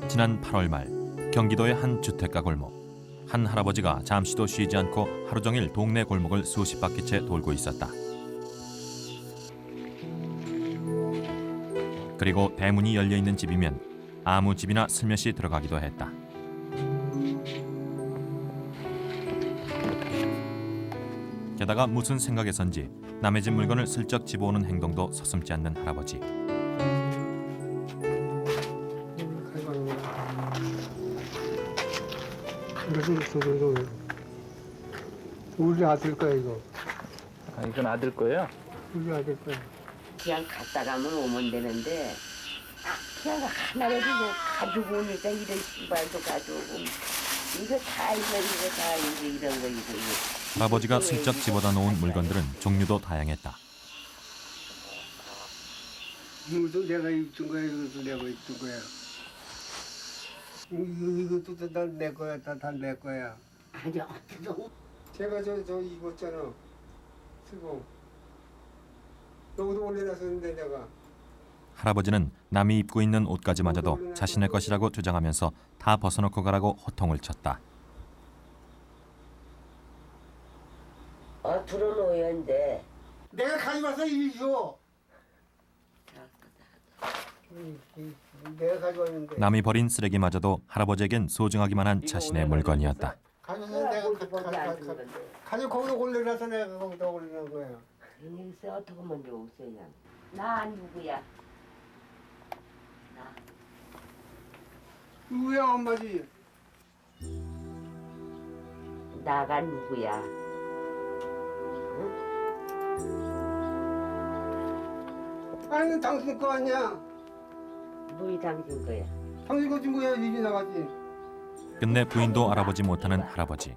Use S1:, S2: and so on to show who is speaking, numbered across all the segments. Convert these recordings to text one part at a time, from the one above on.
S1: 지난 8월 말 경기도의 한 주택가 골목. 한 할아버지가 잠시도 쉬지 않고 하루 종일 동네 골목을 수십 바퀴째 돌고 있었다. 그리고 대문이 열려 있는 집이면 아무 집이나 슬며시 들어가기도 했다. 게다가 무슨 생각에선지 남의 집 물건을 슬쩍 집어오는 행동도 서슴지 않는 할아버지.
S2: 우리 아들 거야 이거.
S3: 아, 이건 아들 거예요?
S2: 우리 아들 거야.
S4: 그냥 갔다 가면 오면 되는데 그냥 하나라도 이제 가지고 오니까 이런 신발도 가져오고 이거 다 이런 거 이거.
S1: 할아버지가 슬쩍 집어다 놓은 물건들은 종류도 다양했다.
S2: 이것도 내가 입던 거야, 이것도 내가 입던 거야. 이것도 다 내 거야, 다 내 거야.
S4: 아니 어떻게
S2: 제가 저 입었잖아. 쓰고 여기도 올려놨었는데 내가.
S1: 할아버지는 남이 입고 있는 옷까지마저도 자신의 것이라고 주장하면서 다 벗어놓고 가라고 호통을 쳤다.
S4: 들어놓아야 돼.
S2: 내가 가져와서 일줘. 내가 가져왔는데.
S1: 남이 버린 쓰레기마저도 할아버지에겐 소중하기만 한 자신의 물건이었다.
S2: 가져서 내가 가지고 거기다 올려놔서 내가 거기다 올려놓은 거야.
S4: 글쎄 어떻게 먼저 오세요? 나 누구야? 나.
S2: 누구야 엄마지?
S4: 나가 누구야?
S2: 아니 당신 거 아니야.
S4: 누이 당신 거야?
S2: 당신 거 준 거야 이리 나가지.
S1: 끝내 부인도 알아보지 못하는 할아버지.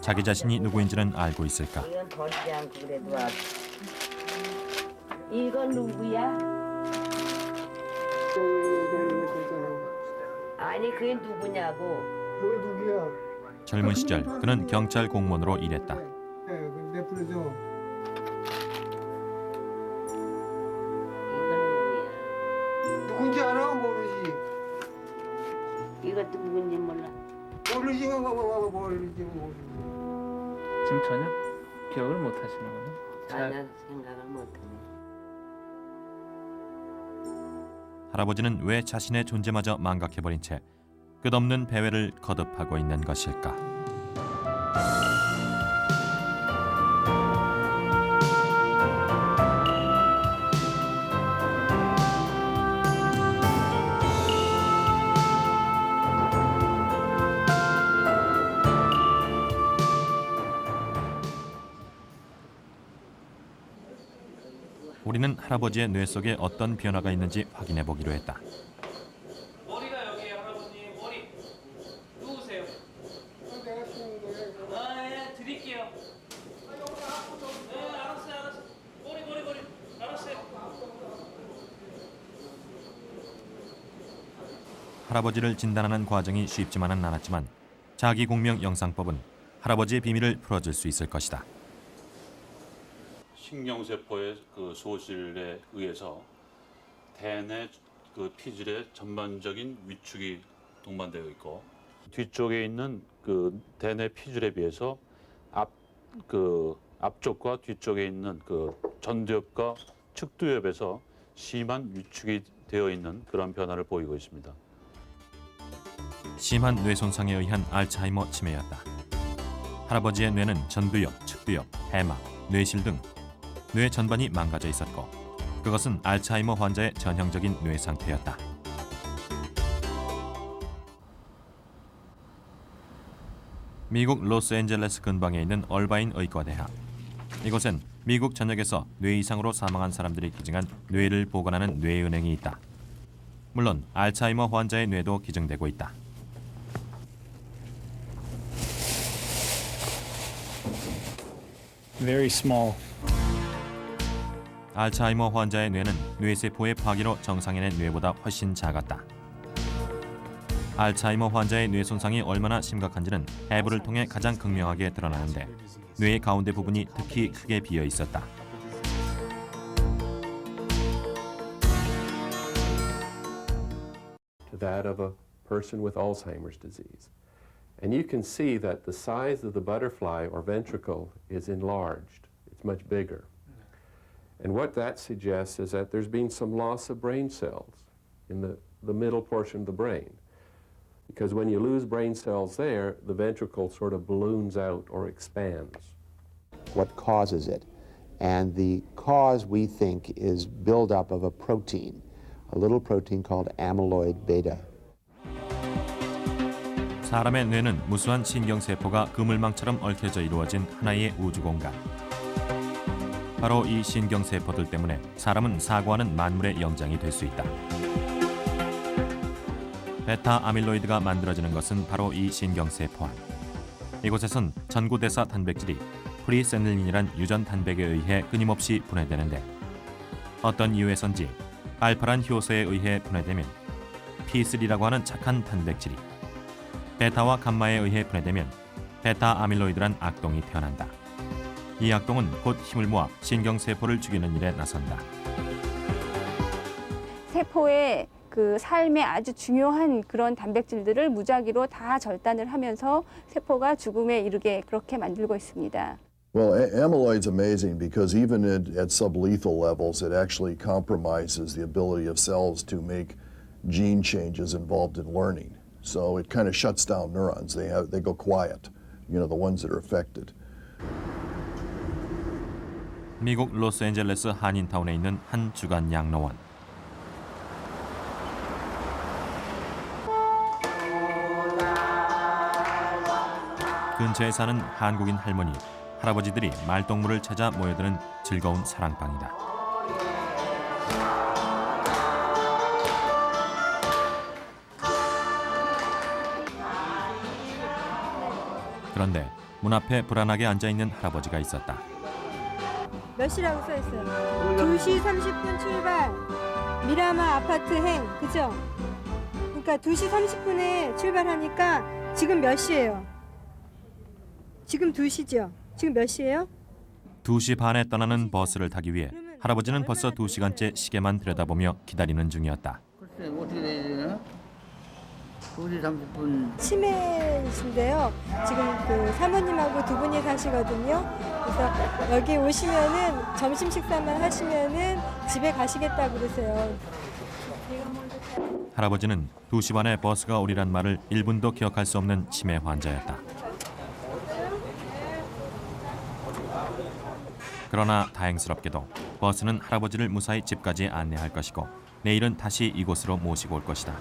S1: 자기 자신이 누구인지는 알고 있을까?
S4: 이건 버리지 않고 그래도 와. 이건 누구야? 아니 그게 누구냐고.
S2: 그거 누구야?
S1: 젊은 시절 그는 경찰 공무원으로 일했다.
S2: 내 부르죠.
S4: 이건 누구야?
S2: 누군지 알아 모르지.
S4: 이것도 누군지 몰라.
S2: 모르지 모르지.
S3: 지금 전혀 기억을 못 하시는군요.
S4: 전혀 생각을 못하네.
S1: 할아버지는 왜 자신의 존재마저 망각해버린 채 끝없는 배회를 거듭하고 있는 것일까? 우리는 할아버지의 뇌 속에 어떤 변화가 있는지 확인해 보기로 했다.
S5: 머리가 여기에요, 할아버님. 머리. 누우세요.
S2: 내가 쓰는 거야 이거.
S5: 아, 예, 드릴게요. 네, 알았어요. 머리. 알았어요.
S1: 할아버지를 진단하는 과정이 쉽지만은 않았지만 자기공명 영상법은 할아버지의 비밀을 풀어줄 수 있을 것이다.
S6: 신경세포의 그 소실에 의해서 대뇌 그 피질의 전반적인 위축이 동반되어 있고 뒤쪽에 있는 그 대뇌 피질에 비해서 앞쪽과 뒤쪽에 있는 그 전두엽과 측두엽에서 심한 위축이 되어 있는 그런 변화를 보이고 있습니다.
S1: 심한 뇌 손상에 의한 알츠하이머 치매였다. 할아버지의 뇌는 전두엽, 측두엽, 해막, 뇌실 등 뇌 전반이 망가져 있었고 그것은 알츠하이머 환자의 전형적인 뇌 상태였다. 미국 로스앤젤레스 근방에 있는 얼바인 의과대학. 이곳엔 미국 전역에서 뇌 이상으로 사망한 사람들이 기증한 뇌를 보관하는 뇌은행이 있다. 물론 알츠하이머 환자의 뇌도 기증되고 있다.
S7: Very small.
S1: 알츠하이머 환자의 뇌는 뇌세포의 파괴로 정상인의 뇌보다 훨씬 작았다. 알츠하이머 환자의 뇌 손상이 얼마나 심각한지는 해부를 통해 가장 극명하게 드러나는데 뇌의 가운데 부분이 특히 크게 비어 있었다.
S8: to that of a
S7: person with Alzheimer's disease. And you can see that the size of the butterfly or ventricle is enlarged. It's much bigger. And what that suggests is that there's been some loss of brain cells in the middle portion of the brain. Because when you lose brain cells there, the ventricle sort of balloons out or expands.
S8: What causes it? And the cause, we think, is buildup of a protein, a little protein called amyloid beta.
S1: 사람의 뇌는 무수한 신경세포가 그물망처럼 얽혀져 이루어진 하나의 우주공간. 바로 이 신경세포들 때문에 사람은 사고하는 만물의 영장이 될 수 있다. 베타 아밀로이드가 만들어지는 것은 바로 이 신경세포 안. 이곳에선 전구대사 단백질이 프리세닐린이란 유전 단백에 의해 끊임없이 분해되는데 어떤 이유에선지 알파란 효소에 의해 분해되면 P3라고 하는 착한 단백질이 베타와 감마에 의해 분해되면 베타 아밀로이드란 악동이 태어난다. 이 악동은 곧 힘을 모아 신경세포를 죽이는 일에 나선다.
S9: 세포의 그 삶에 아주 중요한 그런 단백질들을 무작위로 다 절단을 하면서 세포가 죽음에 이르게 그렇게 만들고 있습니다.
S10: Well, amyloid's amazing because even at sublethal levels, it actually compromises the ability of cells to make gene changes involved in learning. So it kind of shuts down neurons. They go quiet, you know, the ones that are affected.
S1: 미국 로스앤젤레스 한인타운에 있는 한 주간 양로원. 근처에 사는 한국인 할머니, 할아버지들이 말동무를 찾아 모여드는 즐거운 사랑방이다. 그런데 문 앞에 불안하게 앉아있는 할아버지가 있었다.
S11: 몇 시라고 써 있어요? 2시 30분 출발. 미라마 아파트행. 그죠? 그러니까 2시 30분에 출발하니까 지금 몇 시예요? 지금 2시죠? 지금 몇 시예요?
S1: 2시 반에 떠나는 버스를 타기 위해 할아버지는 벌써 2시간째 시계만 들여다보며 기다리는 중이었다.
S2: 글쎄 어떻게 돼야 되나? 2시 30분.
S11: 치매이신데요. 지금 그 사모님하고 두 분이 사시거든요. 그래서 여기 오시면은 점심 식사만 하시면은 집에 가시겠다 그러세요.
S1: 할아버지는 2시 반에 버스가 오리란 말을 1분도 기억할 수 없는 치매 환자였다. 그러나 다행스럽게도 버스는 할아버지를 무사히 집까지 안내할 것이고 내일은 다시 이곳으로 모시고 올 것이다.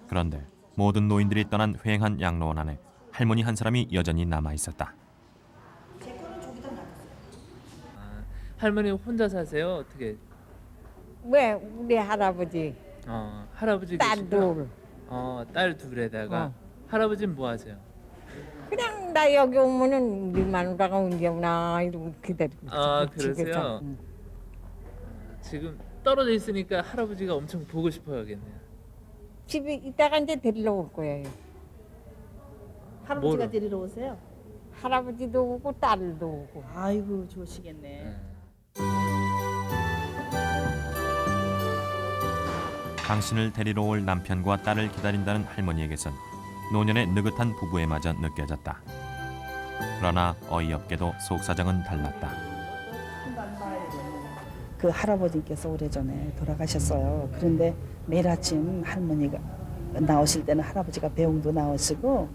S1: 그런데 모든 노인들이 떠난 휑한 양로원 안에 할머니 한 사람이 여전히 남아 있었다.
S3: 할머니 혼자 사세요? 어떻게?
S12: 왜 우리 할아버지
S3: 할아버지
S12: 딸
S3: 계시고요?
S12: 둘
S3: 딸 둘에다가 할아버지는 뭐 하세요?
S12: 그냥 나 여기 오면은 우리 마누라가 언제 오나 이러고 기다리고
S3: 그러세요? 지금 떨어져 있으니까 할아버지가 엄청 보고 싶어야겠네요.
S12: 집에 이따가 이제 데리러 올 거예요.
S3: 할아버지가 뭐를?
S11: 데리러 오세요?
S12: 할아버지도 오고 딸도 오고.
S11: 아이고 좋으시겠네.
S1: 당신을 데리러 올 남편과 딸을 기다린다는 할머니에게선 노년의 느긋한 부부에 마저 느껴졌다. 그러나 어이없게도 속사정은 달랐다.
S13: 그 할아버지께서 오래전에 돌아가셨어요. 그런데 매일 아침 할머니가 나오실 때는 할아버지가 배웅도 나오시고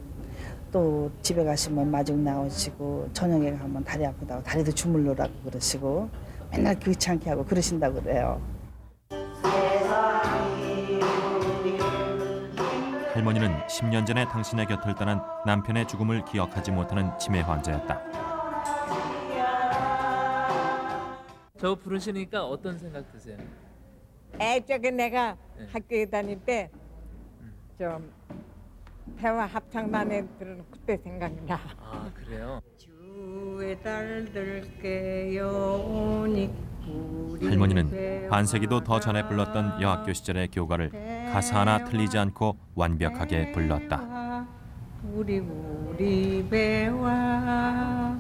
S13: 또 집에 가시면 마중 나오시고 저녁에 가면 다리 아프다고 다리도 주물러라고 그러시고 맨날 귀찮게 하고 그러신다고 그래요.
S1: 할머니는 10년 전에 당신의 곁을 떠난 남편의 죽음을 기억하지 못하는 치매 환자였다.
S3: 저 부르시니까 어떤 생각 드세요?
S12: 저기 내가 학교에 다닐 때 좀 대화 합창단에 들은 그때 생각이 나.
S3: 그래요?
S12: 주의 달들게요 오니
S1: 할머니는 반세기도 더 전에 불렀던 여학교 시절의 교가를 가사 하나 틀리지 않고 완벽하게 불렀다.
S12: 우리 배와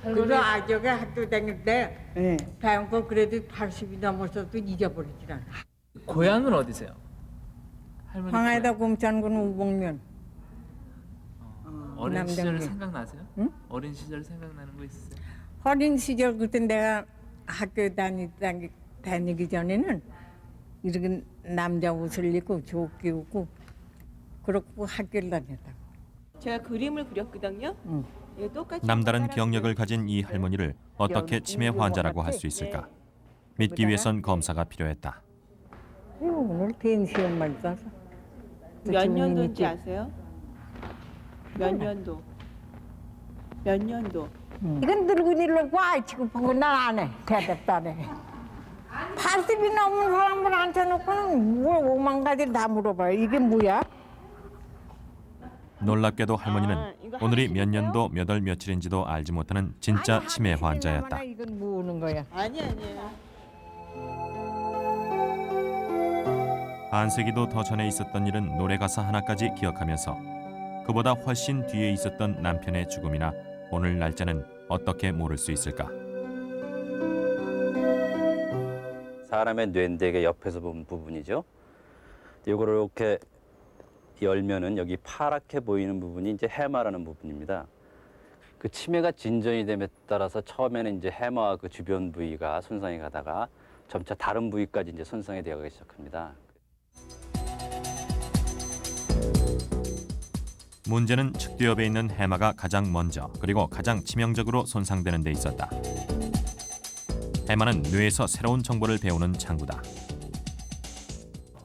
S12: 그래서 아저가 학교 다닐 때
S13: 네.
S12: 배운 거 그래도 80이 넘어서도 잊어버리질 않아.
S3: 고향은 어디세요? 할머니
S12: 황해도 공천군 우봉면.
S3: 어린
S12: 남정리.
S3: 시절 생각나세요?
S12: 응?
S3: 어린 시절 생각나는 거 있으세요?
S12: 어린 시절 그때 내가 학교 다니기 전에는 이렇게 남자 옷을 입고 조끼 입고 그렇고 학교를 다녔다고.
S14: 제가 그림을 그렸거든요.
S12: 응.
S14: 예, 똑같이
S1: 남다른 경력을 가진 이 할머니를 어떻게 치매 환자라고 할 수 있을까? 믿기 위해선 검사가 필요했다.
S12: 이거 오늘 된 시험만 써서.
S14: 몇 년도인지 아세요? 몇 년도? 몇 년도?
S12: 이건 늙은 일로 와 지금 보고 난 안 해. 대답도 안 해. 80이 넘은 사람을 앉혀놓고는 뭘 5만 가지를 다 물어봐요. 이게 뭐야?
S1: 놀랍게도 할머니는 오늘이 몇 년도 몇 월 며칠인지도 알지 못하는 진짜 치매 환자였다.
S12: 이건 뭐 오는 거야?
S14: 아니에요.
S1: 반세기도 더 전에 있었던 일은 노래 가사 하나까지 기억하면서 그보다 훨씬 뒤에 있었던 남편의 죽음이나 오늘 날짜는 어떻게 모를 수 있을까?
S15: 사람의 뇌인대게 옆에서 본 부분이죠. 이거를 이렇게 열면은 여기 파랗게 보이는 부분이 이제 해마라는 부분입니다. 그 치매가 진전이 됨에 따라서 처음에는 이제 해마와 그 주변 부위가 손상이 가다가 점차 다른 부위까지 이제 손상이 되어가기 시작합니다.
S1: 문제는 측두엽에 있는 해마가 가장 먼저 그리고 가장 치명적으로 손상되는 데 있었다. 해마는 뇌에서 새로운 정보를 배우는 창구다.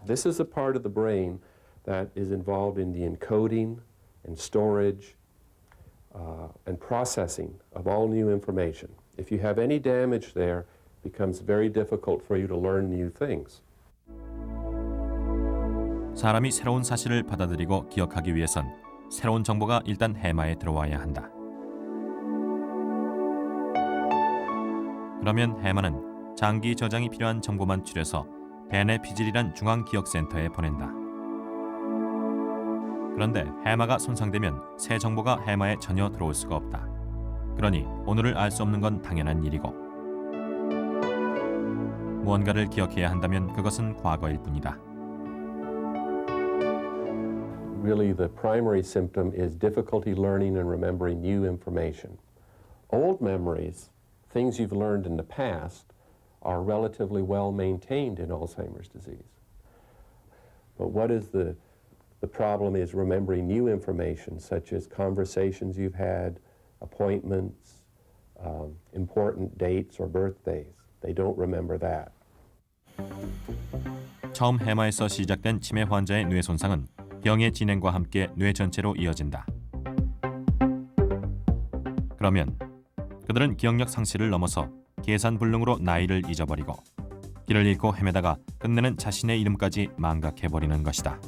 S7: This is a part of the brain that is involved in the encoding and storage and processing of all new information. If you have any damage there, it becomes very difficult for you to learn new things.
S1: 사람이 새로운 사실을 받아들이고 기억하기 위해선 새로운 정보가 일단 해마에 들어와야 한다. 그러면 해마는 장기 저장이 필요한 정보만 추려서 베네피질이란 중앙기억센터에 보낸다. 그런데 해마가 손상되면 새 정보가 해마에 전혀 들어올 수가 없다. 그러니 오늘을 알 수 없는 건 당연한 일이고 무언가를 기억해야 한다면 그것은 과거일 뿐이다.
S7: Really, the primary symptom is difficulty learning and remembering new information. Old memories, things you've learned in the past, are relatively well maintained in Alzheimer's disease. But what is the problem is remembering new information, such as conversations you've had, appointments, important dates or birthdays. They don't remember that.
S1: 처음 해마에서 시작된 치매 환자의 뇌 손상은 병의 진행과 함께 뇌 전체로 이어진다. 그러면 그들은 기억력 상실을 넘어서 계산 불능으로 나이를 잊어버리고 길을 잃고 헤매다가 끝내는 자신의 이름까지 망각해버리는 것이다.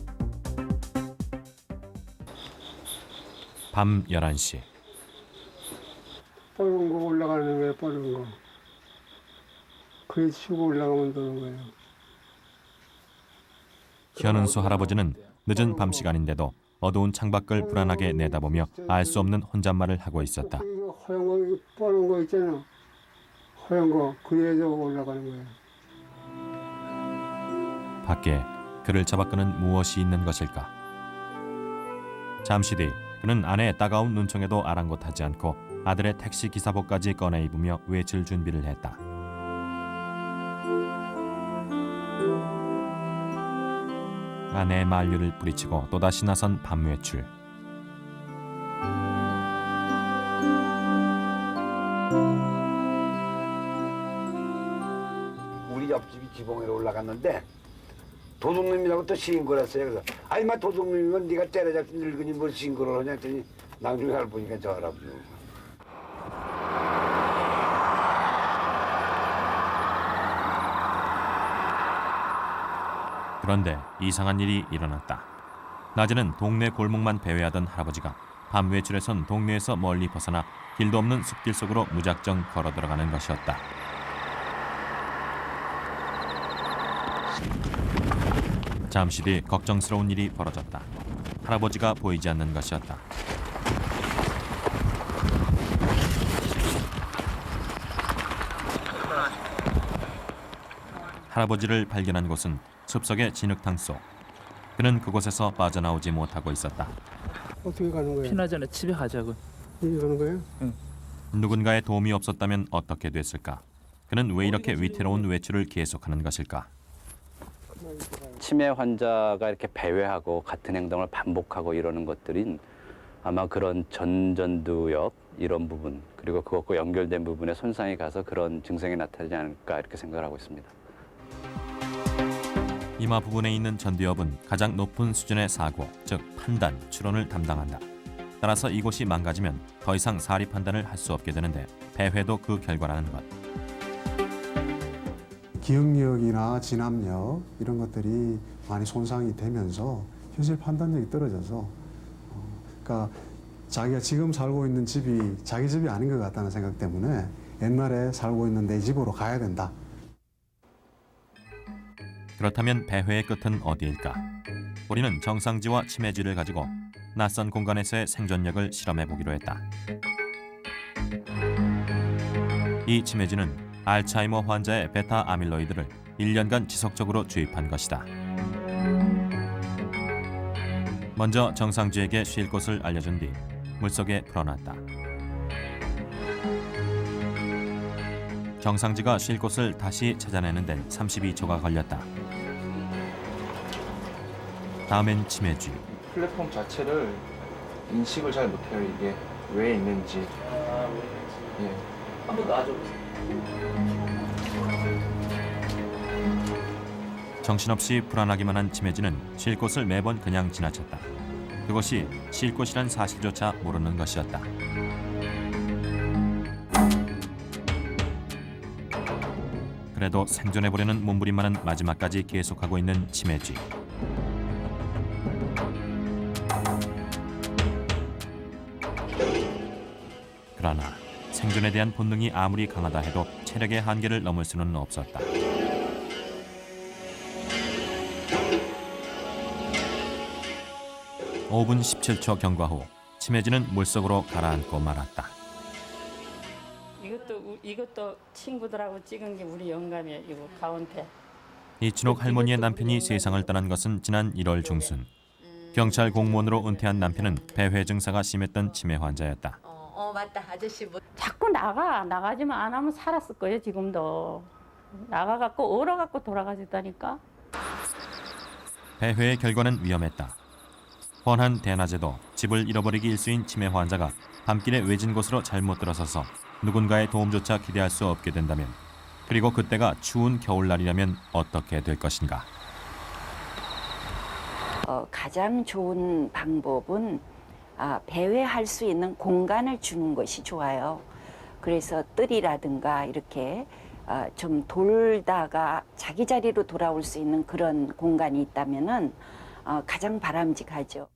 S1: 밤 11시.
S2: 빨간 거 올라가는 거예요, 빨간 거. 그래 치고 올라가면 되는 거예요.
S1: 현은수 할아버지는 늦은 밤 시간인데도 어두운 창밖을 불안하게 내다보며 알 수 없는 혼잣말을 하고 있었다.
S2: 이거 허연 거, 빠른 거 있잖아. 허연 거, 그래서 올라가는 거예요.
S1: 밖에 그를 잡아끄는 무엇이 있는 것일까? 잠시 뒤 그는 아내의 따가운 눈총에도 아랑곳하지 않고 아들의 택시 기사복까지 꺼내 입으며 외출 준비를 했다. 아내의 만류를 뿌리치고 또다시 나선 밤 외출.
S16: 우리 옆집이 지붕으로 올라갔는데 도둑놈이라고 또 신고를 했어요. 그래서 아이 마 도둑놈이면 네가 때려잡힌 늙은이 뭘 신고를 하냐 했더니 나중에 알고 보니까 저 할아버지.
S1: 그런데 이상한 일이 일어났다. 낮에는 동네 골목만 배회하던 할아버지가 밤 외출에선 동네에서 멀리 벗어나 길도 없는 숲길 속으로 무작정 걸어 들어가는 것이었다. 잠시 뒤 걱정스러운 일이 벌어졌다. 할아버지가 보이지 않는 것이었다. 할아버지를 발견한 곳은 숲속의 진흙탕 속. 그는 그곳에서 빠져나오지 못하고 있었다.
S2: 어떻게 가는 거예요?
S3: 피나 전에 집에 가자고.
S2: 집에 가는 거예요?
S3: 응.
S1: 누군가의 도움이 없었다면 어떻게 됐을까? 그는 왜 이렇게 위태로운 외출을 계속하는 것일까?
S15: 치매 환자가 이렇게 배회하고 같은 행동을 반복하고 이러는 것들인 아마 그런 전두엽 이런 부분 그리고 그것과 연결된 부분에 손상이 가서 그런 증상이 나타나지 않을까 이렇게 생각을 하고 있습니다.
S1: 이마 부분에 있는 전두엽은 가장 높은 수준의 사고, 즉 판단, 추론을 담당한다. 따라서 이곳이 망가지면 더 이상 사리 판단을 할 수 없게 되는데 배회도 그 결과라는 것.
S17: 기억력이나 진압력 이런 것들이 많이 손상이 되면서 현실 판단력이 떨어져서 그러니까 자기가 지금 살고 있는 집이 자기 집이 아닌 것 같다는 생각 때문에 옛날에 살고 있는 내 집으로 가야 된다.
S1: 그렇다면 배회의 끝은 어디일까? 우리는 정상지와 치매지를 가지고 낯선 공간에서의 생존력을 실험해 보기로 했다. 이 치매지는 알츠하이머 환자의 베타 아밀로이드를 1년간 지속적으로 주입한 것이다. 먼저 정상지에게 쉴 곳을 알려준 뒤 물속에 풀어놨다. 정상지가 쉴 곳을 다시 찾아내는 데는 32초가 걸렸다. 다음엔 치매쥐.
S18: 플랫폼 자체를 인식을 잘 못해요. 이게 왜 있는지. 예.
S5: 한번 놔줘보세요.
S1: 정신없이 불안하기만 한 치매지는 쉴 곳을 매번 그냥 지나쳤다. 그것이 쉴 곳이란 사실조차 모르는 것이었다. 그래도 생존해보려는 몸부림만은 마지막까지 계속하고 있는 치매쥐. 그러나 생존에 대한 본능이 아무리 강하다 해도 체력의 한계를 넘을 수는 없었다. (5분 17초) 경과 후 치매지는 물속으로 가라앉고 말았다.
S19: 이것도 친구들하고 찍은 게 우리 영감이에요. 이거 가운데.
S1: 이춘옥 할머니의 남편이 세상을 떠난 것은 지난 1월 중순. 경찰 공무원으로 은퇴한 남편은 배회 증사가 심했던 치매 환자였다.
S19: 맞다. 아저씨 뭐 자꾸 나가지만 안 하면 살았을 거예요. 지금도 나가갖고 얼어갖고 돌아가셨다니까.
S1: 배회의 결과는 위험했다. 훤한 대낮에도 집을 잃어버리기 일쑤인 치매 환자가 밤길에 외진 곳으로 잘못 들어서서 누군가의 도움조차 기대할 수 없게 된다면, 그리고 그때가 추운 겨울날이라면 어떻게 될 것인가.
S4: 가장 좋은 방법은 배회할 수 있는 공간을 주는 것이 좋아요. 그래서 뜰이라든가 이렇게 좀 돌다가 자기 자리로 돌아올 수 있는 그런 공간이 있다면은 가장 바람직하죠.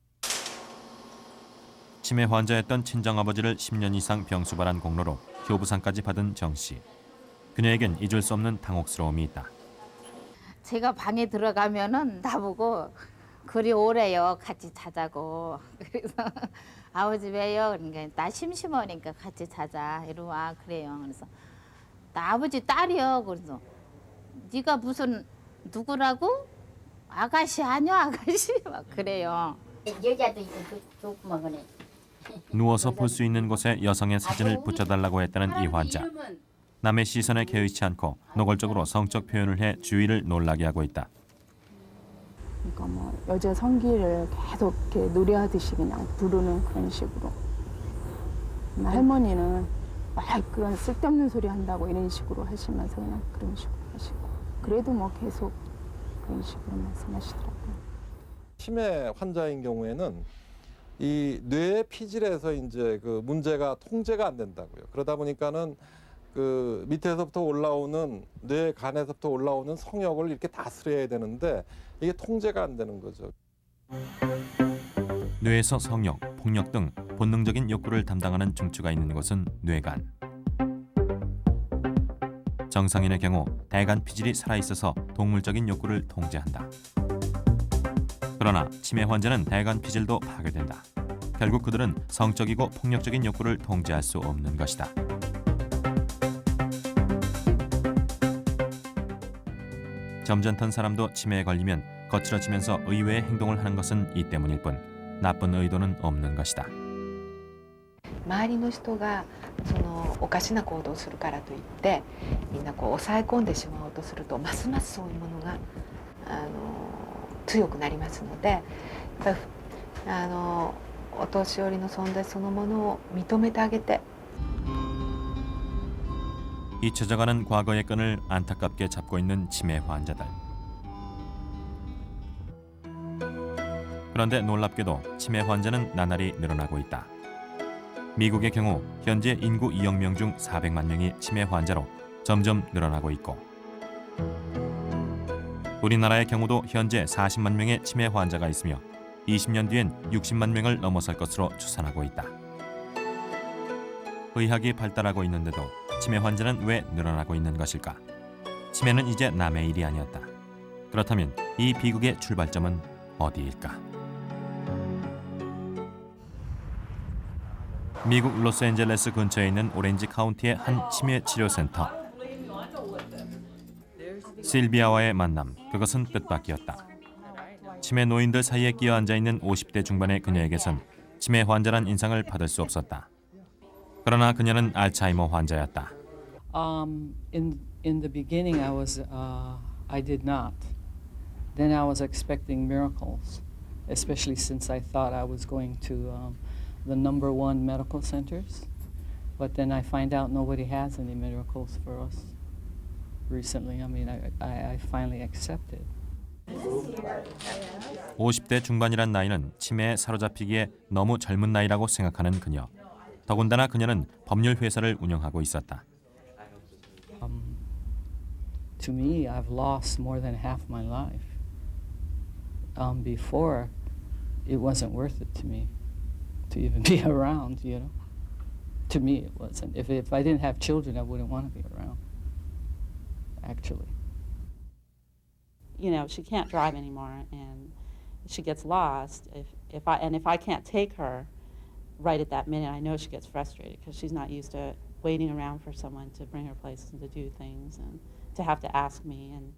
S1: 치매 환자였던 친정아버지를 10년 이상 병수발한 공로로 교부상까지 받은 정 씨. 그녀에겐 잊을 수 없는 당혹스러움이 있다.
S20: 제가 방에 들어가면은 나보고 그리 오래요. 같이 자자고. 그래서 아버지 왜요? 그러니까 나 심심하니까 같이 자자. 이러고 그래요. 그래서 나 아버지 딸이요. 그래서 네가 무슨 누구라고? 아가씨 아니야 아가씨 막 그래요.
S19: 여자도 있고 조그만 거네.
S1: 누워서 볼 수 있는 곳에 여성의 사진을 붙여달라고 했다는 이 환자. 남의 시선에 개의치 않고 노골적으로 성적 표현을 해 주위를 놀라게 하고 있다.
S21: 그러니까 뭐 여자 성기를 계속 이렇게 노래하듯이 그냥 부르는 그런 식으로. 할머니는 막 그런 쓸데없는 소리 한다고 이런 식으로 하시면서 그냥 그런 식으로 하시고. 그래도 뭐 계속 그런 식으로 말씀하시더라고요.
S22: 치매 환자인 경우에는 이 뇌의 피질에서 이제 그 문제가 통제가 안 된다고요. 그러다 보니까는 그 밑에서부터 올라오는 뇌 간에서부터 올라오는 성욕을 이렇게 다스려야 되는데 이게 통제가 안 되는 거죠.
S1: 뇌에서 성욕, 폭력 등 본능적인 욕구를 담당하는 중추가 있는 곳은 뇌간. 정상인의 경우 대간 피질이 살아있어서 동물적인 욕구를 통제한다. 그러나 치매 환자는 대간 피질도 파괴된다. 결국 그들은 성적이고 폭력적인 욕구를 통제할 수 없는 것이다. 점잖던 사람도 치매에 걸리면 거칠어지면서 의외의 행동을 하는 것은 이 때문일 뿐 나쁜 의도는 없는 것이다.
S6: 周りの人がそのおかしな行動をするからといってみんなこう抑え込んでしまおうとするとますますそういうものが強くなりますのでやっぱりお年寄りの存在そのものを認めてあげて
S1: 잊혀져가는 과거의 끈을 안타깝게 잡고 있는 치매 환자들. 그런데 놀랍게도 치매 환자는 나날이 늘어나고 있다. 미국의 경우 현재 인구 2억 명 중 400만 명이 치매 환자로 점점 늘어나고 있고 우리나라의 경우도 현재 40만 명의 치매 환자가 있으며 20년 뒤엔 60만 명을 넘어설 것으로 추산하고 있다. 의학이 발달하고 있는데도 치매 환자는 왜 늘어나고 있는 것일까? 치매는 이제 남의 일이 아니었다. 그렇다면 이 비극의 출발점은 어디일까? 미국 로스앤젤레스 근처에 있는 오렌지 카운티의 한 치매 치료센터. 실비아와의 만남, 그것은 뜻밖이었다. 치매 노인들 사이에 끼어앉아 있는 50대 중반의 그녀에게선 치매 환자란 인상을 받을 수 없었다. 그러나 그녀는 알츠하이머 환자였다.
S8: In the beginning, I did not. Then I was expecting miracles, especially since I thought I was going to the #1 medical centers. But then I find out nobody has any miracles for us recently. I mean, I finally accepted.
S1: 50대 중반이란 나이는 치매에 사로잡히기에 너무 젊은 나이라고 생각하는 그녀. 더군다나 그녀는 법률 회사를 운영하고 있었다.
S8: To me, I've lost more than half my life. Before, it wasn't worth it to me to even be around, you know. To me, it wasn't. If I didn't have children, I wouldn't want to be around, actually.
S23: You know, she can't drive anymore, and she gets lost. If I can't take her right at that minute, I know she gets frustrated because she's not used to waiting around for someone to bring her places and to do things and to have to ask me. And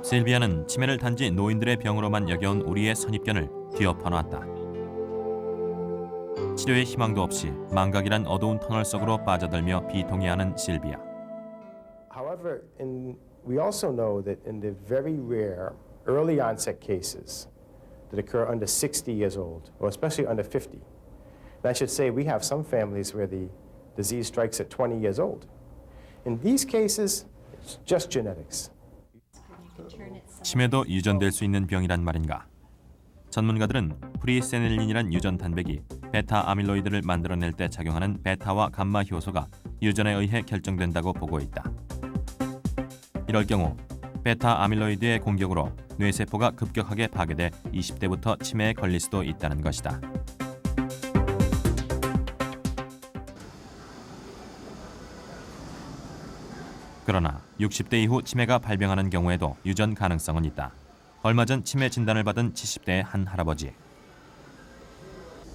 S1: 실비아는 치매를 단지 노인들의 병으로만 여겨온 우리의 선입견을 뒤엎어놨다. 치료의 희망도 없이 망각이란 어두운 터널 속으로 빠져들며 비통해하는 실비아.
S24: However, we also know that in the very rare early onset cases that occur under 60 years old, or especially under 50, and I should say we have some families where the disease strikes at 20 years old. In these cases, it's just genetics.
S1: 치매도 유전될 수 있는 병이란 말인가? 전문가들은 프리세닐린이란 유전 단백이 베타 아밀로이드를 만들어낼 때 작용하는 베타와 감마 효소가 유전에 의해 결정된다고 보고 있다. 이럴 경우 베타 아밀로이드의 공격으로 뇌세포가 급격하게 파괴돼 20대부터 치매에 걸릴 수도 있다는 것이다. 그러나 60대 이후 치매가 발병하는 경우에도 유전 가능성은 있다. 얼마 전 치매 진단을 받은 70대의 한 할아버지.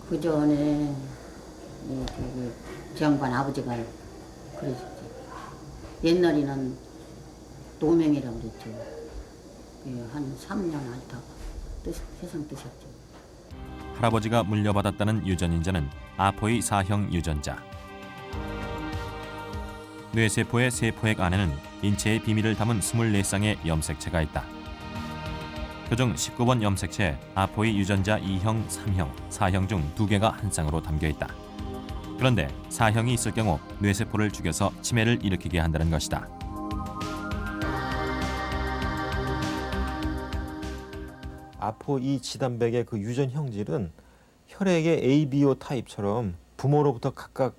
S25: 그 전에 저 양반 아버지가 그러셨지. 옛날에는 노명이라고 그랬죠. 한 3년 앓다가 세상 뜨셨죠.
S1: 할아버지가 물려받았다는 유전인자는 아포의 4형 유전자. 뇌세포의 세포액 안에는 인체의 비밀을 담은 24쌍의 염색체가 있다. 그중 19번 염색체에 아포의 유전자 2형, 3형, 4형 중 2개가 한 쌍으로 담겨 있다. 그런데 4형이 있을 경우 뇌세포를 죽여서 치매를 일으키게 한다는 것이다.
S26: 아포2 지단백의 그 유전 형질은 혈액의 ABO 타입처럼 부모로부터 각각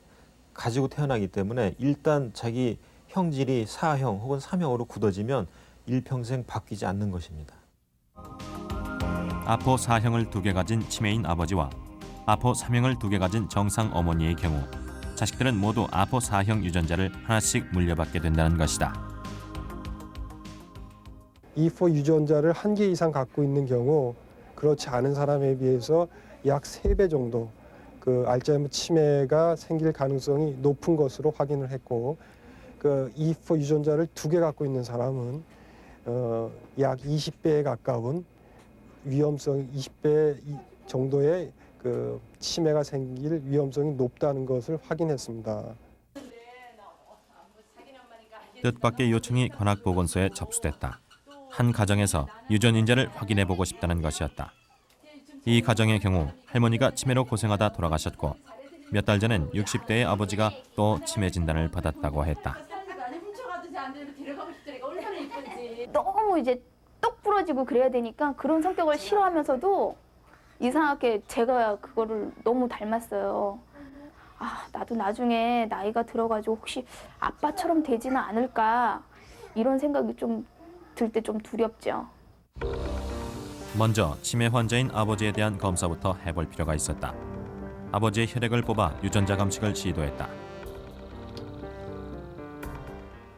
S26: 가지고 태어나기 때문에 일단 자기 형질이 4형 혹은 3형으로 굳어지면 일평생 바뀌지 않는 것입니다.
S1: 아포 4형을 2개 가진 치매인 아버지와 아포 3형을 2개 가진 정상 어머니의 경우 자식들은 모두 아포 4형 유전자를 하나씩 물려받게 된다는 것이다.
S2: E4 유전자를 1개 이상 갖고 있는 경우 그렇지 않은 사람에 비해서 약 3배 정도 그 알츠하이머 치매가 생길 가능성이 높은 것으로 확인을 했고 그 E4 유전자를 2개 갖고 있는 사람은 약 20배에 가까운 위험성 20배 정도의 그 치매가 생길 위험성이 높다는 것을 확인했습니다.
S1: 뜻밖의 요청이 관악보건소에 접수됐다. 한 가정에서 유전인자를 확인해보고 싶다는 것이었다. 이 가정의 경우 할머니가 치매로 고생하다 돌아가셨고 몇 달 전엔 60대의 아버지가 또 치매 진단을 받았다고 했다.
S9: 너무 이제 똑 부러지고 그래야 되니까 그런 성격을 싫어하면서도 이상하게 제가 그거를 너무 닮았어요. 아, 나도 나중에 나이가 들어가지고 혹시 아빠처럼 되지는 않을까 이런 생각이 좀 들 때 좀 두렵죠.
S1: 먼저 치매 환자인 아버지에 대한 검사부터 해볼 필요가 있었다. 아버지의 혈액을 뽑아 유전자 검식을 시도했다.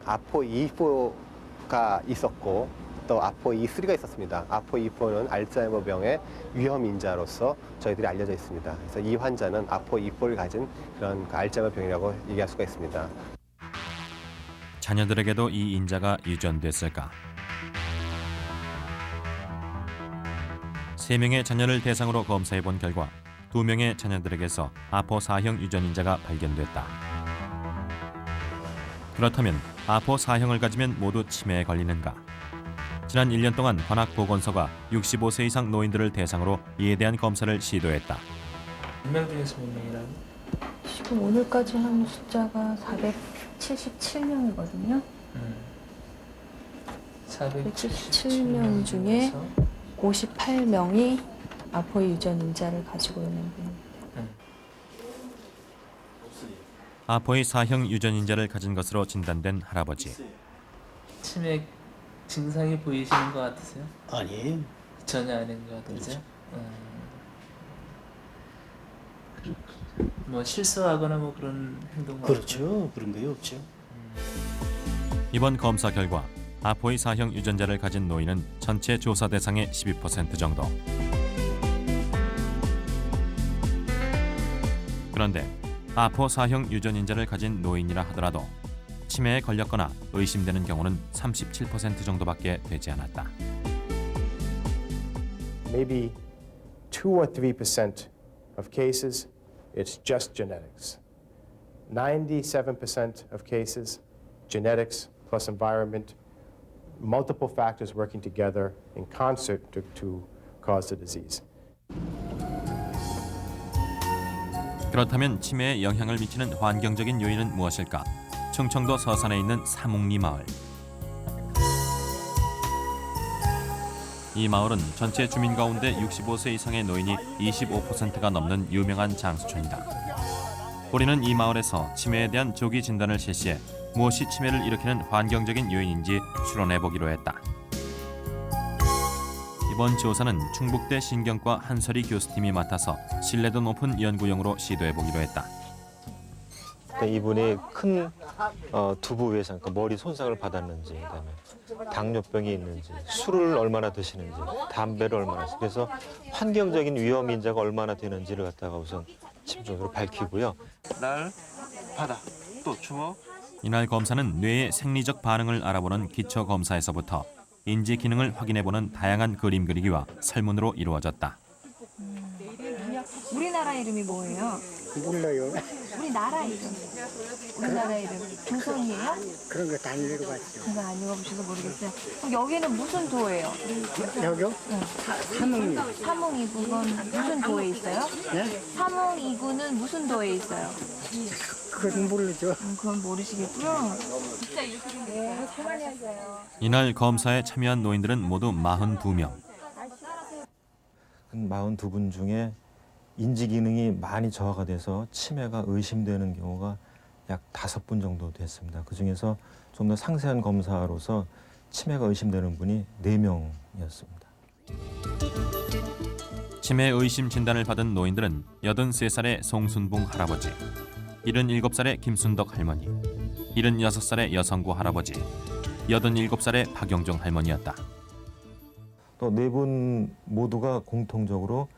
S10: ApoE4가 있었고 또 ApoE3가 있었습니다. ApoE4는 알츠하이머 병의 위험 인자로서 저희들이 알려져 있습니다. 그래서 이 환자는 ApoE4를 가진 그런 알츠하이머 병이라고 얘기할 수가 있습니다.
S1: 자녀들에게도 이 인자가 유전됐을까? 3명의 자녀를 대상으로 검사해본 결과 2명의 자녀들에게서 APO4형 유전인자가 발견됐다. 그렇다면 APO4형을 가지면 모두 치매에 걸리는가? 지난 1년 동안 관악보건소가 65세 이상 노인들을 대상으로 이에 대한 검사를 시도했다.
S3: 몇 명 중에서 몇 명이라고?
S11: 지금 오늘까지 한 숫자가 477명이거든요. 477명 중에 58명이 APOE 유전인자를 가지고 있는 분입니다.
S1: APOE4형 유전인자를 가진 것으로 진단된 할아버지.
S3: 치매 증상이 보이시는 것 같으세요?
S12: 아니에요.
S3: 전혀 아닌 것 같으세요? 뭐 실수하거나 뭐 그런 행동
S12: 그렇죠. 그런 게 없죠.
S1: 이번 검사 결과 APOE4형 유전자를 가진 노인은 전체 조사 대상의 12% 정도. 그런데 APO4형 유전인자를 가진 노인이라 하더라도 치매에 걸렸거나 의심되는 경우는 37% 정도밖에 되지 않았다.
S24: Maybe 2 or 3% of cases, it's just genetics. 97% of cases, genetics plus environment, multiple factors working together in concert to cause the disease.
S1: 그렇다면 치매에 영향을 미치는 환경적인 요인은 무엇일까? 충청도 서산에 있는 사묵리 마을. 이 마을은 전체 주민 가운데 65세 이상의 노인이 25%가 넘는 유명한 장수촌이다. 우리는 이 마을에서 치매에 대한 조기 진단을 실시해 무엇이 치매를 일으키는 환경적인 요인인지 추론해보기로 했다. 이번 조사는 충북대 신경과 한설희 교수팀이 맡아서 신뢰도 높은 연구용으로 시도해보기로 했다.
S26: 이분이 큰 두부 외상, 그러니까 머리 손상을 받았는지, 그다음에 당뇨병이 있는지, 술을 얼마나 드시는지, 담배를 얼마나 하시는지, 그래서 환경적인 위험 인자가 얼마나 되는지를 갖다가 우선 집중적으로 밝히고요.
S18: 날, 바다, 또 주먹.
S1: 이날 검사는 뇌의 생리적 반응을 알아보는 기초 검사에서부터 인지 기능을 확인해보는 다양한 그림 그리기와 설문으로 이루어졌다.
S11: 우리나라 이름이 뭐예요?
S13: 몰라요.
S11: 우리나라 이름. 우리나라 이름. 조선이에요?
S13: 그런 거 다 안 읽어봤죠.
S11: 그거 안 읽어보셔서 모르겠어요. 그럼 여기는 무슨 도예요?
S13: 여기요?
S11: 응.
S13: 삼흥리.
S11: 삼흥이구는 무슨 도에 있어요?
S13: 네?
S11: 삼흥이구는 무슨 도에 있어요?
S13: 그건 모르죠.
S11: 그건 모르시겠고요. 네, 가만히 하세요.
S1: 이날 검사에 참여한 노인들은 모두 42명.
S26: 42분 중에 인지 기능이 많이 저하가 돼서 치매가 의심되는 경우가 약 5분 정도 됐습니다. 그중에서 좀 더 상세한 검사로서 치매가 의심되는 분이 4명이었습니다.
S1: 치매 의심 진단을 받은 노인들은 83살의 송순봉 할아버지, 77살의 김순덕 할머니, 76살의 여성구 할아버지, 87살의 박영종 할머니였다.
S26: 또 4분 모두가 공통적으로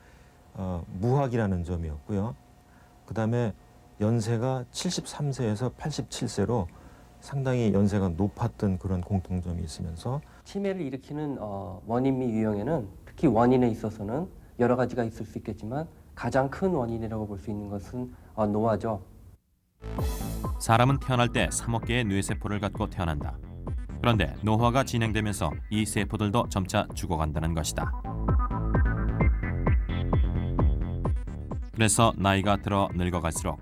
S26: 무학이라는 점이었고요. 그다음에 연세가 73세에서 87세로 상당히 연세가 높았던 그런 공통점이 있으면서
S7: 치매를 일으키는 원인 및 유형에는 특히 원인에 있어서는 여러 가지가 있을 수 있겠지만 가장 큰 원인이라고 볼 수 있는 것은 노화죠.
S1: 사람은 태어날 때 3억 개의 뇌세포를 갖고 태어난다. 그런데 노화가 진행되면서 이 세포들도 점차 죽어간다는 것이다. 그래서 나이가 들어 늙어갈수록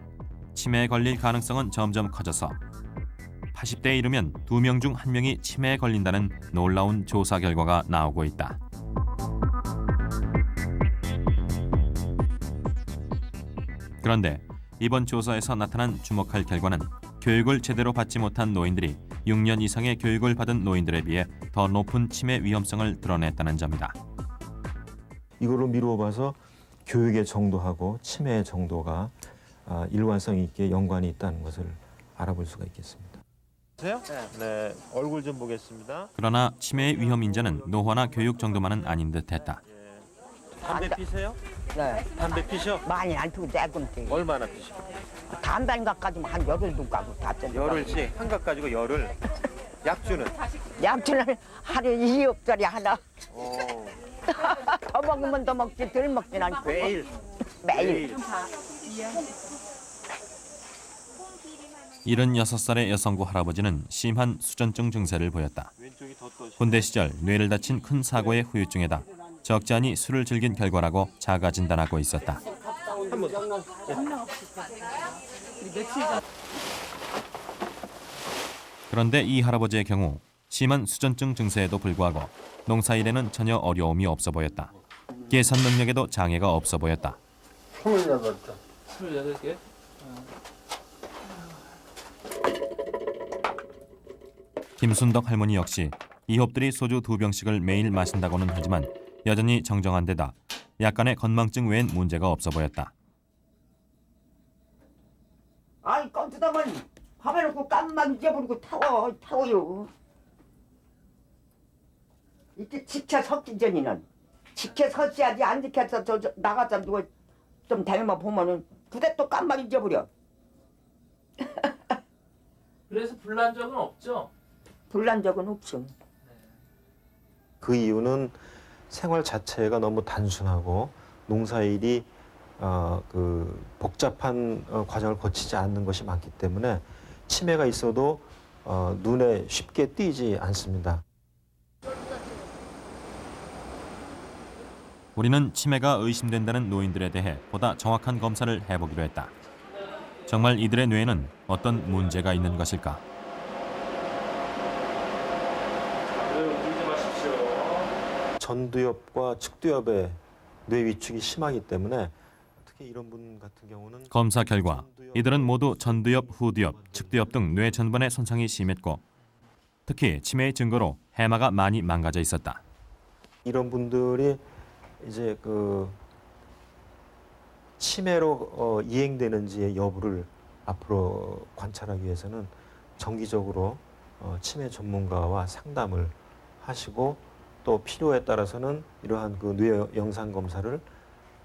S1: 치매에 걸릴 가능성은 점점 커져서 80대에 이르면 2명 중 1명이 치매에 걸린다는 놀라운 조사 결과가 나오고 있다. 그런데 이번 조사에서 나타난 주목할 결과는 교육을 제대로 받지 못한 노인들이 6년 이상의 교육을 받은 노인들에 비해 더 높은 치매 위험성을 드러냈다는 점이다.
S26: 이거로 미루어 봐서 교육의 정도하고 치매의 정도가 일관성 있게 연관이 있다는 것을 알아볼 수가 있겠습니다. 네, 얼굴 좀 보겠습니다.
S1: 그러나 치매의 위험 인자는 노화나 교육 정도만은 아닌 듯했다.
S26: 담배 피세요?
S12: 네.
S26: 담배 피셔?
S12: 많이 안 피고 조금 피고.
S26: 얼마나 피셔?
S12: 담배인가까지만 한 열흘도 가고 다 쪘어.
S26: 열흘씩 한 각 가지고 열흘. 약주는?
S12: 약주는 하루에 2억짜리 하나. 더 먹으면 더 먹지 덜 먹진 않고.
S26: 매일?
S12: 매일.
S1: 76살의 여성구 할아버지는 심한 수전증 증세를 보였다. 군대 시절 뇌를 다친 큰 사고의 후유증에다 적지 않이 술을 즐긴 결과라고 자가 진단하고 있었다. 그런데 이 할아버지의 경우 심한 수전증 증세에도 불구하고 농사일에는 전혀 어려움이 없어 보였다. 계산 능력에도 장애가 없어 보였다.
S5: 28개?
S1: 김순덕 할머니 역시 이홉들이 소주 2병씩을 매일 마신다고는 하지만 여전히 정정한 데다 약간의 건망증 외엔 문제가 없어 보였다.
S12: 아이 껌투다만 밥에 놓고 깜만 잊어버리고 타워요. 이렇게 지켜 섰기 전에는 지켜 섰어야지 안 지켜서 저 나가서 누가 좀 닮아 보면은 그대 또 깜만 잊어버려.
S5: 그래서 불난 적은 없죠?
S12: 불난 적은 없죠.
S26: 그 이유는 생활 자체가 너무 단순하고 농사일이 복잡한 과정을 거치지 않는 것이 많기 때문에 치매가 있어도 눈에 쉽게 띄지 않습니다.
S1: 우리는 치매가 의심된다는 노인들에 대해 보다 정확한 검사를 해보기로 했다. 정말 이들의 뇌에는 어떤 문제가 있는 것일까?
S26: 전두엽과 측두엽의 뇌 위축이 심하기 때문에 특히 이런 분 같은 경우는
S1: 검사 결과 이들은 모두 전두엽, 후두엽, 측두엽 등 뇌 전반의 손상이 심했고 특히 치매의 증거로 해마가 많이 망가져 있었다.
S26: 이런 분들이 이제 치매로 이행되는지의 여부를 앞으로 관찰하기 위해서는 정기적으로 치매 전문가와 상담을 하시고 또 필요에 따라서는 이러한 뇌 영상 검사를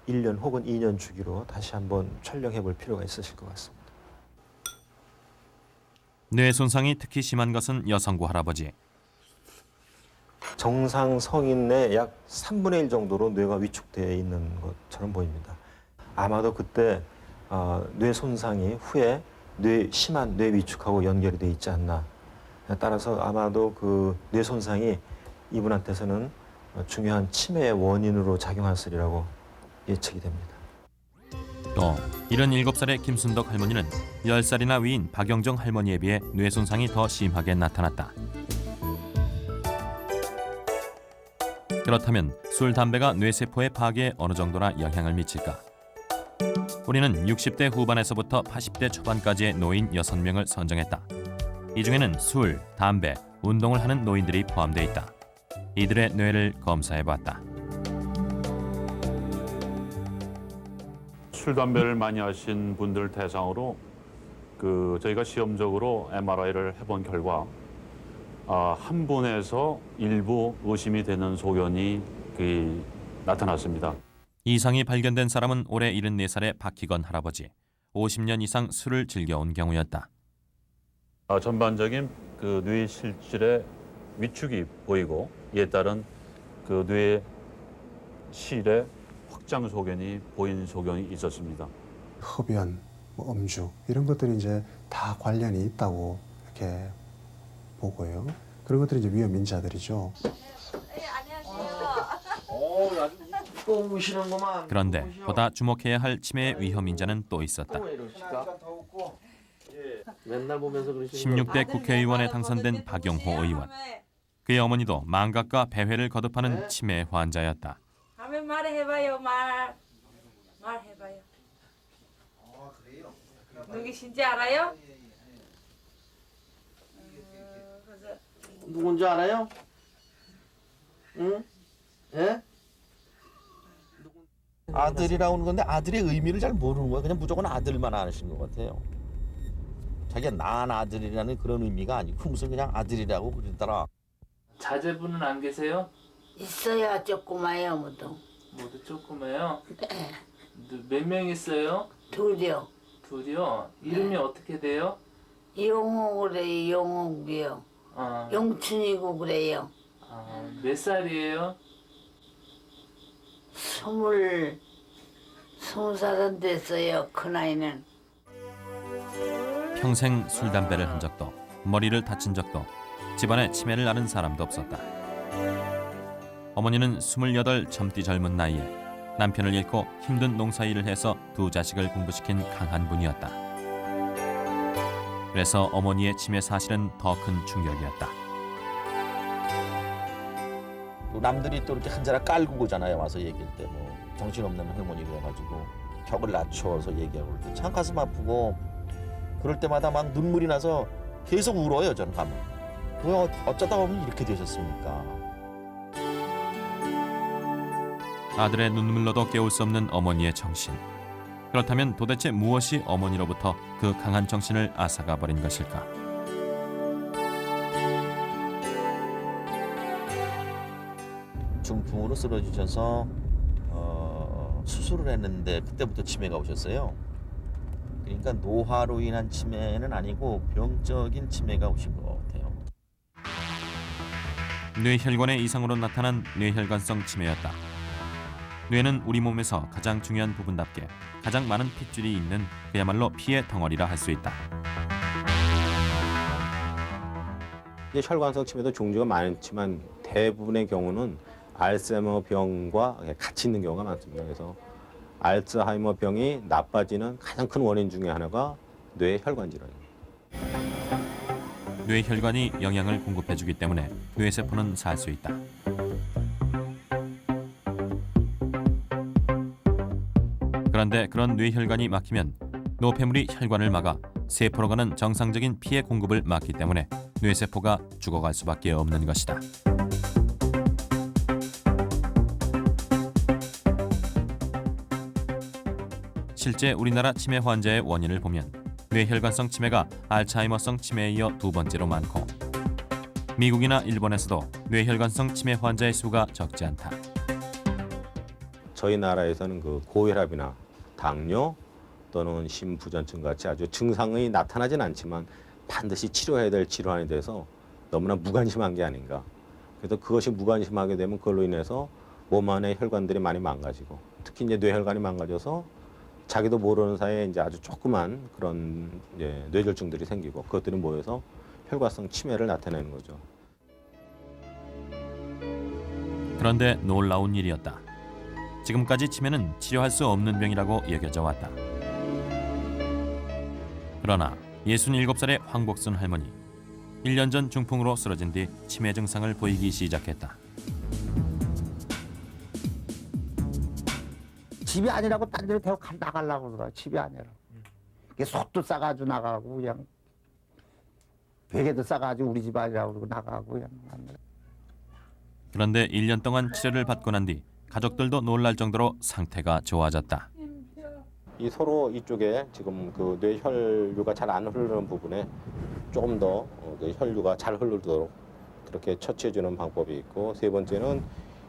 S26: 1년 혹은 2년 주기로 다시 한번 촬영해 볼 필요가 있으실 것 같습니다.
S1: 뇌 손상이 특히 심한 것은 여성구 할아버지.
S26: 정상 성인의 약 3분의 1 정도로 뇌가 위축되어 있는 것처럼 보입니다. 아마도 그때 뇌 손상이 후에 심한 뇌 위축하고 연결이 돼 있지 않나. 따라서 아마도 뇌 손상이 이분한테서는 중요한 치매의 원인으로 작용했으리라고 예측이 됩니다.
S1: 또 77살의 김순덕 할머니는 10살이나 위인 박영정 할머니에 비해 뇌 손상이 더 심하게 나타났다. 그렇다면 술, 담배가 뇌세포의 파괴에 어느 정도나 영향을 미칠까? 우리는 60대 후반에서부터 80대 초반까지의 노인 6명을 선정했다. 이 중에는 술, 담배, 운동을 하는 노인들이 포함되어 있다. 이들의 뇌를 검사해봤다.
S14: 술, 담배를 많이 하신 분들 대상으로 저희가 시험적으로 MRI를 해본 결과 한 분에서 일부 의심이 되는 소견이 나타났습니다.
S1: 이상이 발견된 사람은 올해 74살의 박희건 할아버지. 50년 이상 술을 즐겨온 경우였다.
S14: 전반적인 그 뇌 실질의 위축이 보이고 이에 따른 그 뇌 실의 확장 소견이 보인 소견이 있었습니다.
S4: 흡연, 뭐 음주 이런 것들이 이제 다 관련이 있다고 이렇게 보고요. 그런 것들이 이제 위험 인자들이죠.
S1: 그런데 보다 주목해야 할 치매의 위험 인자는 또 있었다.
S5: 맨날 보면서
S1: 16대 국회의원에 당선된 박용호 의원. 그의 어머니도 망각과 배회를 거듭하는 치매 환자였다.
S15: 하면 말해봐요, 말해봐요. 누구신지 알아요?
S5: 누군지 알아요? 응? 예?
S16: 아들이라고 하는 건데 아들의 의미를 잘 모르는 거야. 그냥 무조건 아들만 아시는 것 같아요. 자기가 낳은 아들이라는 그런 의미가 아니고 무슨 그냥 아들이라고 그러더라.
S5: 자제분은 안 계세요?
S17: 있어야 조그마요 모두.
S5: 모두 조그매요?
S17: 네.
S5: 몇 명 있어요?
S17: 둘이요.
S5: 둘이요? 이름이 어떻게 돼요?
S17: 용호 그래요. 용호고요. 용춘이고 그래요.
S5: 몇 살이에요?
S17: 20살은 됐어요. 그 나이는.
S1: 평생 술 담배를 한 적도 머리를 다친 적도 집안에 치매를 앓은 사람도 없었다. 어머니는 28 젊디 젊은 나이에 남편을 잃고 힘든 농사일을 해서 두 자식을 공부시킨 강한 분이었다. 그래서 어머니의 치매 사실은 더 큰 충격이었다.
S16: 또 남들이 또 이렇게 한 자락 깔고 오잖아요. 와서 얘기할 때 뭐 정신없는 할머니가 와가지고 벽을 낮춰서 얘기하고 그럴 때 참 가슴 아프고 그럴 때마다 막 눈물이 나서 계속 울어요. 저는 가면. 왜 어쩌다 보면 이렇게 되셨습니까?
S1: 아들의 눈물로도 깨울 수 없는 어머니의 정신. 그렇다면 도대체 무엇이 어머니로부터 그 강한 정신을 앗아가 버린 것일까?
S16: 중풍으로 쓰러지셔서 수술을 했는데 그때부터 치매가 오셨어요. 그러니까 노화로 인한 치매는 아니고 병적인 치매가 오신 것 같아요.
S1: 뇌혈관의 이상으로 나타난 뇌혈관성 치매였다. 뇌는 우리 몸에서 가장 중요한 부분답게 가장 많은 핏줄이 있는 그야말로 피의 덩어리라 할 수 있다.
S10: 이제 혈관성 치매도 종류가 많지만 대부분의 경우는 알츠하이머 병과 같이 있는 경우가 많습니다. 그래서 알츠하이머 병이 나빠지는 가장 큰 원인 중에 하나가 뇌혈관 질환입니다.
S1: 뇌혈관이 영양을 공급해주기 때문에 뇌세포는 살 수 있다. 그런데 그런 뇌혈관이 막히면 노폐물이 혈관을 막아 세포로 가는 정상적인 피의 공급을 막기 때문에 뇌세포가 죽어갈 수밖에 없는 것이다. 실제 우리나라 치매 환자의 원인을 보면 뇌혈관성 치매가 알츠하이머성 치매에 이어 두 번째로 많고 미국이나 일본에서도 뇌혈관성 치매 환자의 수가 적지 않다.
S10: 저희 나라에서는 그 고혈압이나 당뇨 또는 심부전증 같이 아주 증상이 나타나진 않지만 반드시 치료해야 될 질환에 대해서 너무나 무관심한 게 아닌가. 그래서 그것이 무관심하게 되면 그걸로 인해서 몸 안의 혈관들이 많이 망가지고 특히 이제 뇌혈관이 망가져서 자기도 모르는 사이에 이제 아주 조그만 그런 이제 뇌졸중들이 생기고 그것들이 모여서 혈관성 치매를 나타내는 거죠.
S1: 그런데 놀라운 일이었다. 지금까지 치매는 치료할 수 없는 병이라고 여겨져 왔다. 그러나 67살의 황복순 할머니, 1년 전 중풍으로 쓰러진 뒤 치매 증상을 보이기 시작했다.
S19: 집이 아니라고 딴 데로 데리고 나가려고 그러더라. 집이 아니라. 이게 솥도 싸가지고 나가고 그냥 베개도 싸가지고 우리 집 아니라고 그러고 나가고 그냥.
S1: 그런데 1년 동안 치료를 받고 난 뒤 가족들도 놀랄 정도로 상태가 좋아졌다.
S10: 이 서로 이쪽에 지금 그 뇌혈류가 잘 안 흐르는 부분에 조금 더 그 혈류가 잘 흐르도록 그렇게 처치해 주는 방법이 있고, 세 번째는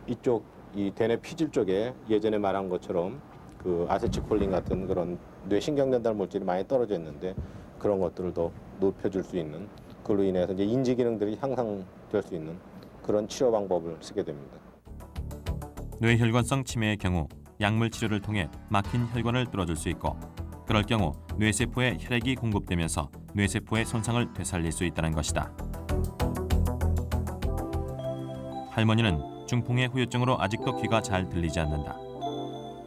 S10: 이쪽 이 대뇌 피질 쪽에 예전에 말한 것처럼 그 아세틸콜린 같은 그런 뇌신경 전달 물질이 많이 떨어져 있는데 그런 것들을 더
S6: 높여줄 수 있는, 그걸로 인해서 이제 인지 기능들이 향상될 수 있는 그런 치료 방법을 쓰게 됩니다.
S1: 뇌혈관성 치매의 경우 약물 치료를 통해 막힌 혈관을 뚫어줄 수 있고, 그럴 경우 뇌세포에 혈액이 공급되면서 뇌세포의 손상을 되살릴 수 있다는 것이다. 할머니는 중풍의 후유증으로 아직도 귀가 잘 들리지 않는다.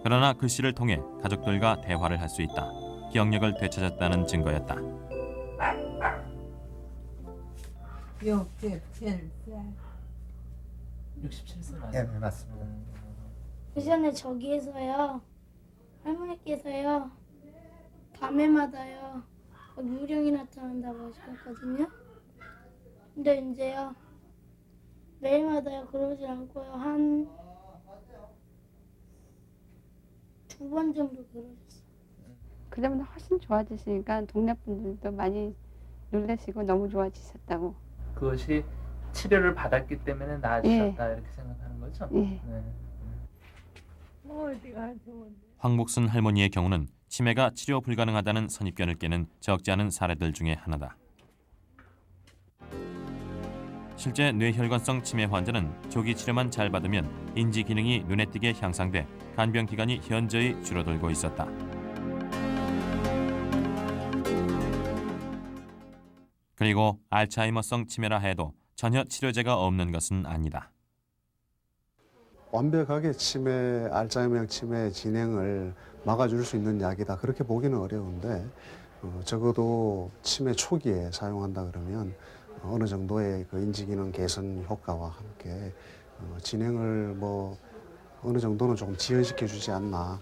S1: 그러나 글씨를 통해 가족들과 대화를 할 수 있다. 기억력을 되찾았다는 증거였다.
S3: 67살.
S19: 네, 맞습니다.
S8: 그 전에 저기에서요, 할머니께서요, 밤에마다요, 유령이 나타난다고 하셨거든요. 근데 이제요, 매일마다요, 그러지 않고요, 한 2번 정도 그러셨어요.
S20: 그때보다 훨씬 좋아지시니까 동네 분들도 많이 놀라시고 너무 좋아지셨다고.
S3: 그것이 치료를 받았기 때문에 나아지셨다 이렇게 생각하는 거죠?
S20: 예.
S3: 네.
S1: 황복순 할머니의 경우는 치매가 치료 불가능하다는 선입견을 깨는 적지 않은 사례들 중에 하나다. 실제 뇌혈관성 치매 환자는 조기 치료만 잘 받으면 인지 기능이 눈에 띄게 향상돼 간병 기간이 현저히 줄어들고 있었다. 그리고 알츠하이머성 치매라 해도 전혀 치료제가 없는 것은 아니다.
S4: 완벽하게 치매, 알츠하이머형 치매 진행을 막아줄 수 있는 약이다. 그렇게 보기는 어려운데 적어도 치매 초기에 사용한다 그러면 어느 정도의 그 인지기능 개선 효과와 함께 진행을 어느 정도는 조금 지연시켜 주지 않나.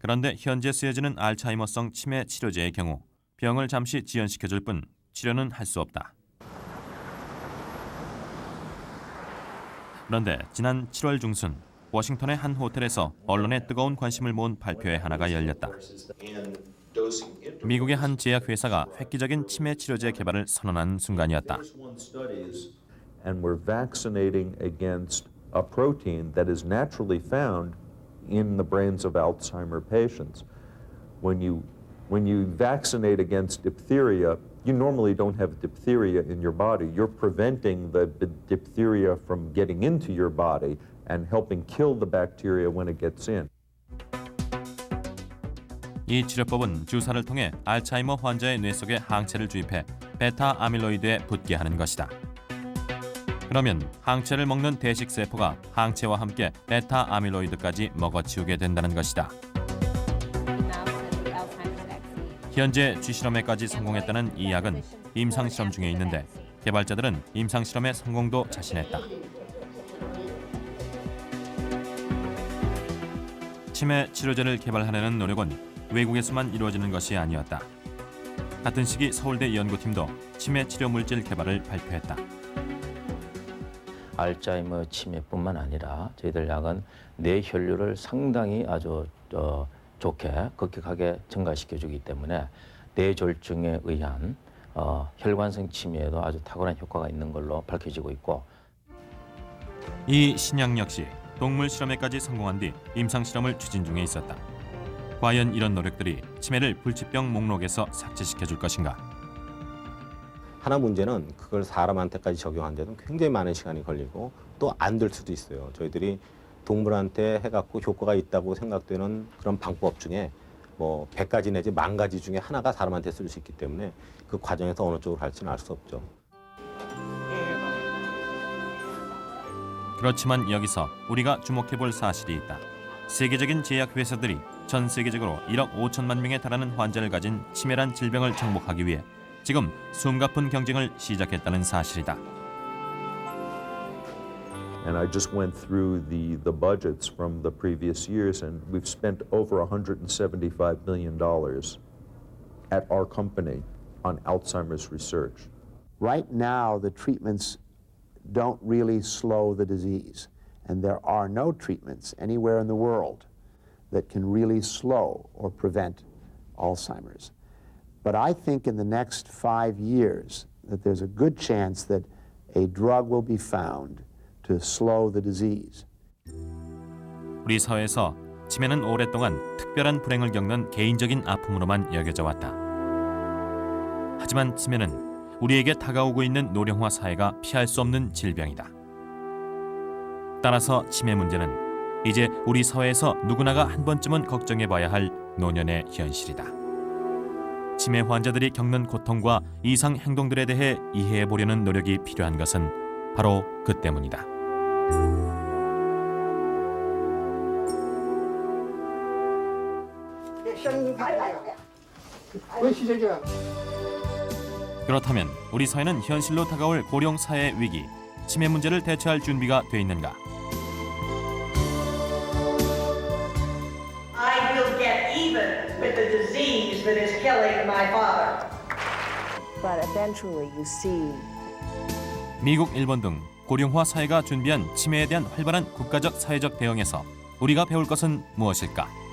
S1: 그런데 현재 쓰여지는 알츠하이머성 치매 치료제의 경우 병을 잠시 지연시켜줄 뿐 치료는 할 수 없다. 그런데 지난 7월 중순 워싱턴의 한 호텔에서 언론의 뜨거운 관심을 모은 발표회 하나가 열렸다. 미국의 한 제약회사가 획기적인 치매 치료제 개발을 선언한 순간이었다.
S21: And we're vaccinating against a protein that is naturally found in the brains of Alzheimer patients. When you vaccinate against diphtheria, you normally don't have diphtheria in your body. You're preventing the diphtheria from getting into your body and helping kill the bacteria when it gets in.
S1: 이 치료법은 주사를 통해 알츠하이머 환자의 뇌 속에 항체를 주입해 베타 아밀로이드에 붙게 하는 것이다. 그러면 항체를 먹는 대식 세포가 항체와 함께 베타 아밀로이드까지 먹어치우게 된다는 것이다. 현재 쥐실험에까지 성공했다는 이 약은 임상실험 중에 있는데 개발자들은 임상실험의 성공도 자신했다. 치매 치료제를 개발하려는 노력은 외국에서만 이루어지는 것이 아니었다. 같은 시기 서울대 연구팀도 치매 치료 물질 개발을 발표했다.
S22: 알츠하이머 치매뿐만 아니라 저희들 약은 뇌 혈류를 상당히 아주 좋게 급격하게 증가시켜주기 때문에 뇌졸중에 의한 혈관성 치매에도 아주 탁월한 효과가 있는 걸로 밝혀지고 있고,
S1: 이 신약 역시 동물 실험에까지 성공한 뒤 임상 실험을 추진 중에 있었다. 과연 이런 노력들이 치매를 불치병 목록에서 삭제시켜줄 것인가?
S10: 하나 문제는 그걸 사람한테까지 적용하는데도 굉장히 많은 시간이 걸리고 또 안 될 수도 있어요. 저희들이 동물한테 해갖고 효과가 있다고 생각되는 그런 방법 중에 100가지 내지 10,000가지 중에 하나가 사람한테 쓸 수 있기 때문에 그 과정에서 어느 쪽으로 갈지는 알 수 없죠.
S1: 그렇지만 여기서 우리가 주목해볼 사실이 있다. 세계적인 제약 회사들이 전 세계적으로 1억 5천만 명에 달하는 환자를 가진 치매란 질병을 정복하기 위해 지금 숨가쁜 경쟁을 시작했다는 사실이다.
S21: And I just went through the budgets from the previous years, and we've spent over $175 million at our company on Alzheimer's research.
S23: Right now, the treatments don't really slow the disease, and there are no treatments anywhere in the world that can really slow or prevent Alzheimer's. But I think in the next 5 years that there's a good chance that a drug will be found to slow the disease.
S1: 우리 사회에서 치매는 오랫동안 특별한 불행을 겪는 개인적인 아픔으로만 여겨져 왔다. 하지만 치매는 우리에게 다가오고 있는 노령화 사회가 피할 수 없는 질병이다. 따라서 치매 문제는 이제 우리 사회에서 누구나가 한 번쯤은 걱정해봐야 할 노년의 현실이다. 치매 환자들이 겪는 고통과 이상 행동들에 대해 이해해보려는 노력이 필요한 것은 바로 그 때문이다. 그렇다면 우리 사회는 현실로 다가올 고령 사회 위기, 치매 문제를 대처할 준비가 돼 있는가?
S2: I will get even with the disease that is killing my father.
S9: But eventually you see
S1: 미국, 일본 등 고령화 사회가 준비한 치매에 대한 활발한 국가적 사회적 대응에서 우리가 배울 것은 무엇일까?